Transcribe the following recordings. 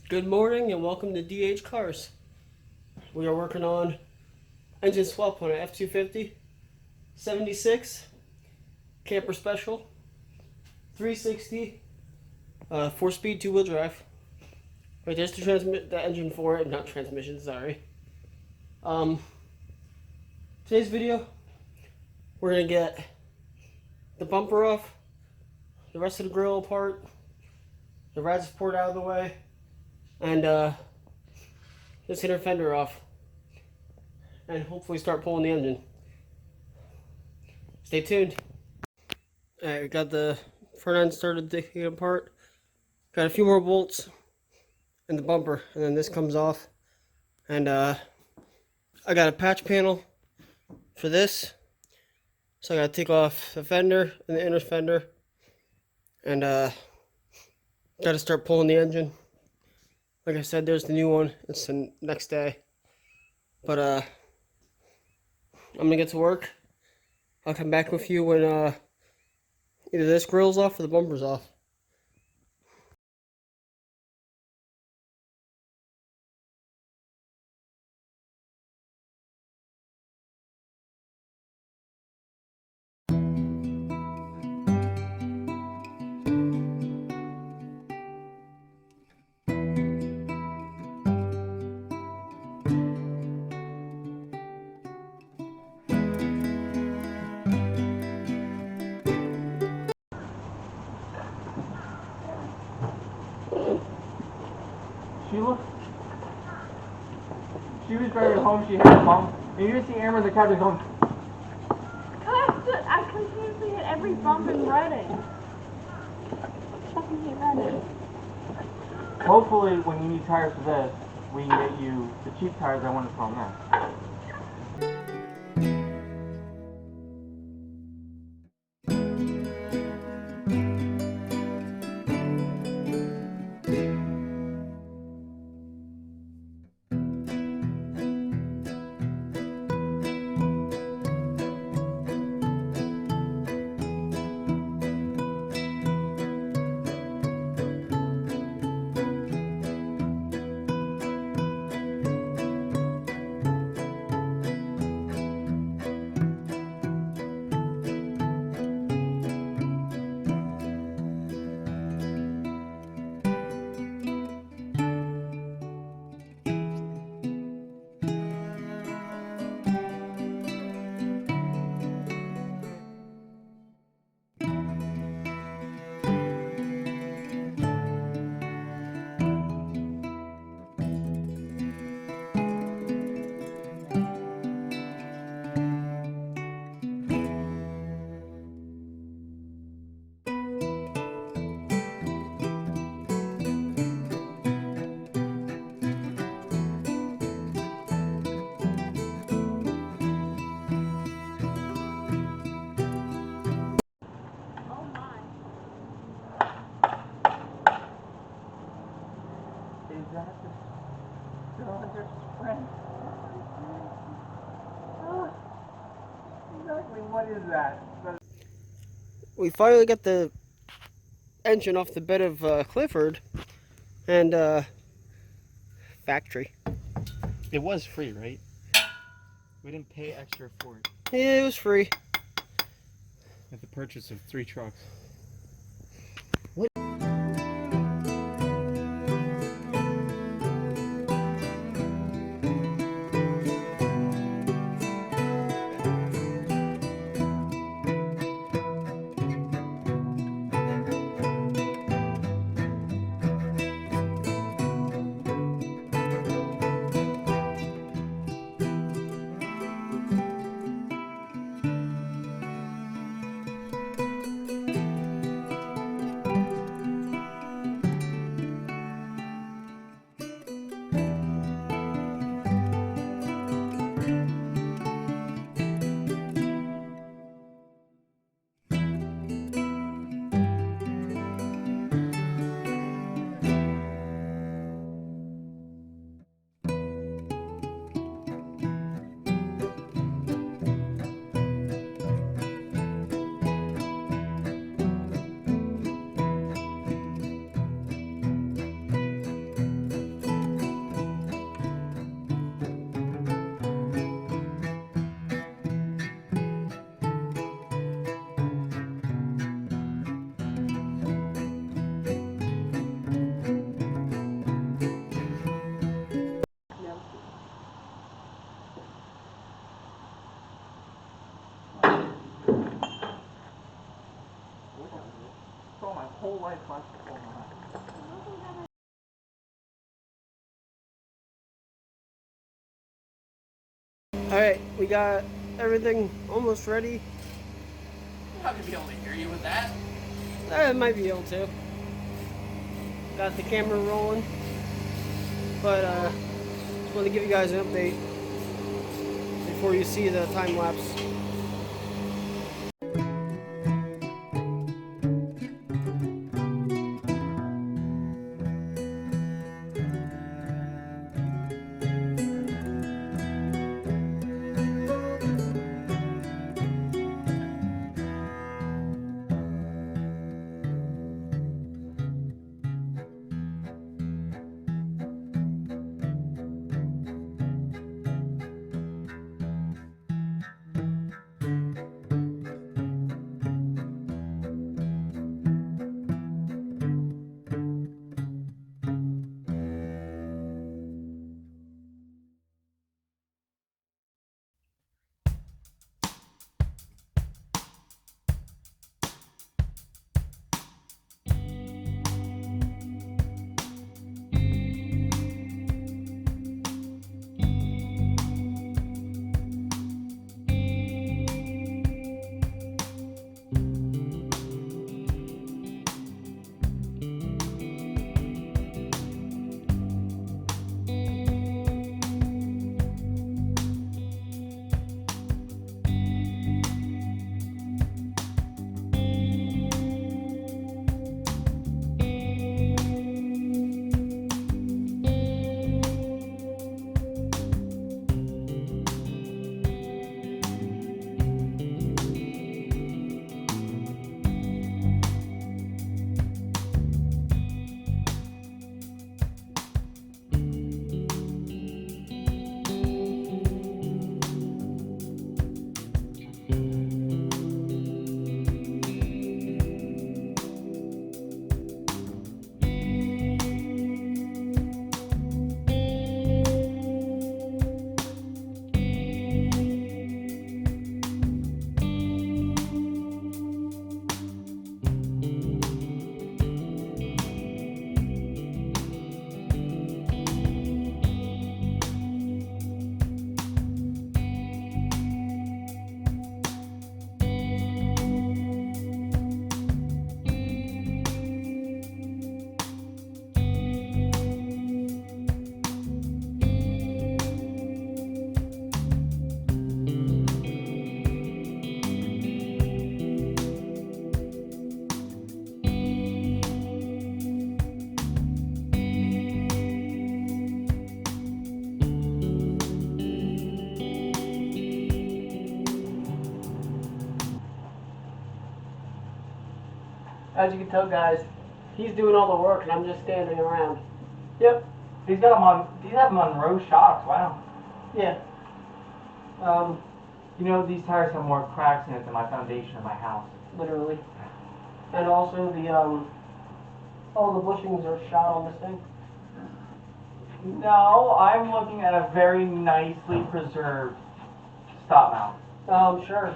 Good morning and welcome to DH Cars. We are working on engine swap on an F-250 76 camper special 360 4-speed 2-wheel drive. Right, there's the engine for it, not transmission, sorry. Today's video, we're gonna get the bumper off, the rest of the grill apart, the rad support out of the way, and this inner fender off, and hopefully start pulling the engine. Stay tuned. Alright, got the front end started taking apart. Got a few more bolts in the bumper, and then this comes off. And I got a patch panel for this, so I gotta take off the fender and the inner fender, and gotta start pulling the engine. Like I said, there's the new one. It's the next day. But I'm gonna get to work. I'll come back with you when either this grill's off or the bumper's off. She was driving home, she hit a bump, and you just see Amber in the couch going. I continuously hit every bump in Reading. Fucking hate Reading. Hopefully, when you need tires for this, we can get you the cheap tires I wanted from there. Is that the cylinder spring? Exactly, what is that? We finally got the engine off the bed of Clifford and factory. It was free, right? We didn't pay extra for it. Yeah, it was free. At the purchase of 3 trucks. whole life flash before my eyes. Alright, we got everything almost ready. I'm not gonna be able to hear you with that. I might be able to. Got the camera rolling. But just want to give you guys an update before you see the time lapse. As you can tell, guys, he's doing all the work and I'm just standing around. Yep. He's got them on. These have them on rose shocks. Wow. Yeah. You know, these tires have more cracks in it than my foundation of my house. Literally. And also the all the bushings are shot on this thing. No, I'm looking at a very nicely preserved stop mount. Sure.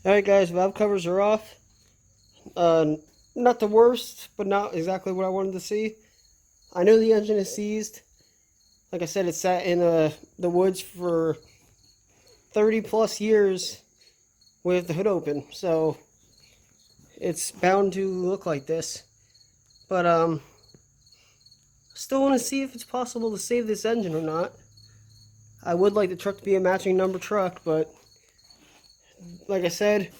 Alright guys, valve covers are off. Not the worst, but not exactly what I wanted to see. I know the engine is seized. Like I said, it sat in the woods for 30 plus years with the hood open, so it's bound to look like this. But still want to see if it's possible to save this engine or not. I would like the truck to be a matching number truck, but like I said,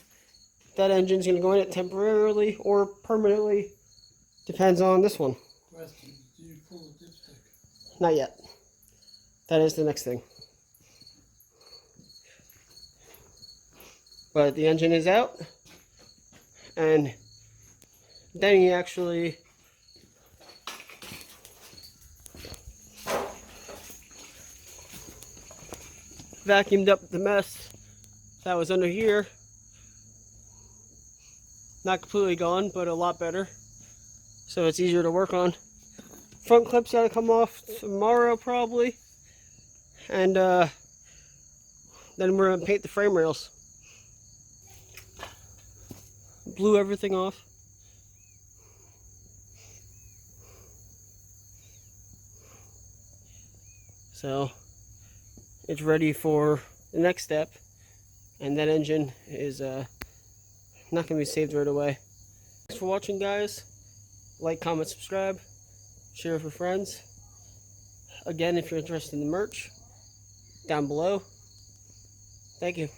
that engine's going to go in it temporarily or permanently. Depends on this one. Question, did you pull the dipstick? Not yet. That is the next thing. But the engine is out. And then he actually vacuumed up the mess that was under here. Not completely gone, but a lot better. So it's easier to work on. Front clip's gotta come off tomorrow probably. And then we're gonna paint the frame rails. Blew everything off. So it's ready for the next step, and that engine is not gonna be saved right away. Thanks for watching, guys. Like, comment, subscribe, share for friends. Again, if you're interested in the merch, down below. Thank you.